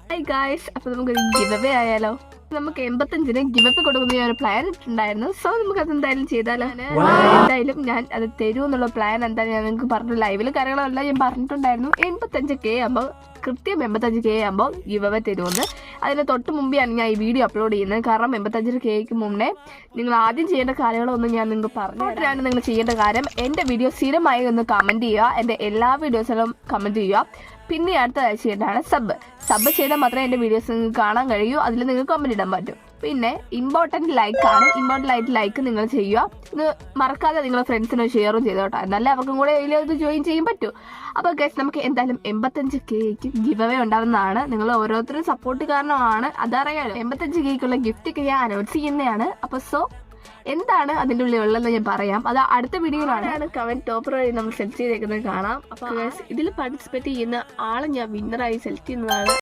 Hi guys, അപ്പൊ നമുക്കൊരു give ആയാലോ? നമുക്ക് 85-ന് ഗിവ് കൊടുക്കുന്ന ഒരു പ്ലാൻ ഇട്ടുണ്ടായിരുന്നു. സോ നമുക്ക് അത് എന്തായാലും ചെയ്താലോ? എന്തായാലും ഞാൻ അത് തരുമെന്നുള്ള പ്ലാൻ എന്തായാലും ഞാൻ നിങ്ങൾക്ക് പറഞ്ഞു. ലൈവില് കാര്യങ്ങളെല്ലാം ഞാൻ പറഞ്ഞിട്ടുണ്ടായിരുന്നു. 85K ആകുമ്പോൾ കൃത്യം 85K ആകുമ്പോൾ ഗിവ് തരുമെന്ന്. അതിന് തൊട്ട് മുമ്പെയാണ് ഞാൻ ഈ വീഡിയോ അപ്ലോഡ് ചെയ്യുന്നത്. കാരണം 85Kക്ക് മുന്നേ നിങ്ങൾ ആദ്യം ചെയ്യേണ്ട കാര്യങ്ങളൊന്നും ഞാൻ നിങ്ങൾക്ക് പറഞ്ഞിട്ടാണ്. നിങ്ങൾ ചെയ്യേണ്ട കാര്യം എൻ്റെ വീഡിയോ സ്ഥിരമായി ഒന്ന് കമൻറ്റ് ചെയ്യുക. എൻ്റെ എല്ലാ വീഡിയോസിലും കമൻറ്റ് ചെയ്യുക. പിന്നെ അടുത്തതായി ചെയ്യേണ്ടതാണ് സബ് ചെയ്താൽ മാത്രമേ എൻ്റെ വീഡിയോസ് നിങ്ങൾക്ക് കാണാൻ കഴിയൂ. അതിൽ നിങ്ങൾക്ക് കമൻറ്റ് ഇടാൻ പറ്റും. പിന്നെ ഇമ്പോർട്ടൻറ്റ് ലൈക്ക് നിങ്ങൾ ചെയ്യുക. ഇത് മറക്കാതെ നിങ്ങളുടെ ഫ്രണ്ട്സിന് ഷെയറും ചെയ്തോട്ടോ. എന്നാലേ അവർക്കും കൂടെ ഇതിൽ ജോയിൻ ചെയ്യാൻ പറ്റൂ. അപ്പോൾ ഗൈസ്, നമുക്ക് എന്തായാലും 85Kക്ക് ഗിവ് ഉണ്ടാവുന്നതാണ്. നിങ്ങൾ ഓരോരുത്തരും സപ്പോർട്ട് കാരണമാണ്, അതറിയാലോ. 85Kക്കുള്ള ഗിഫ്റ്റൊക്കെ ഞാൻ അനൗൺസ് ചെയ്യുന്നതാണ്. അപ്പോൾ എന്താണ് അതിൻ്റെ ഉള്ളിൽ ഉള്ളതെന്ന് ഞാൻ പറയാം. അത് അടുത്ത വീഡിയോയിലാണ് കമന്റ് ടോപ്പർ വഴി നമ്മൾ സെലക്ട് ചെയ്തേക്കുന്നത് കാണാം. അപ്പോൾ ഇതിൽ പാർട്ടിസിപ്പേറ്റ് ചെയ്യുന്ന ആളെ ഞാൻ വിന്നറായി സെലക്ട് ചെയ്യുന്നതാണ്.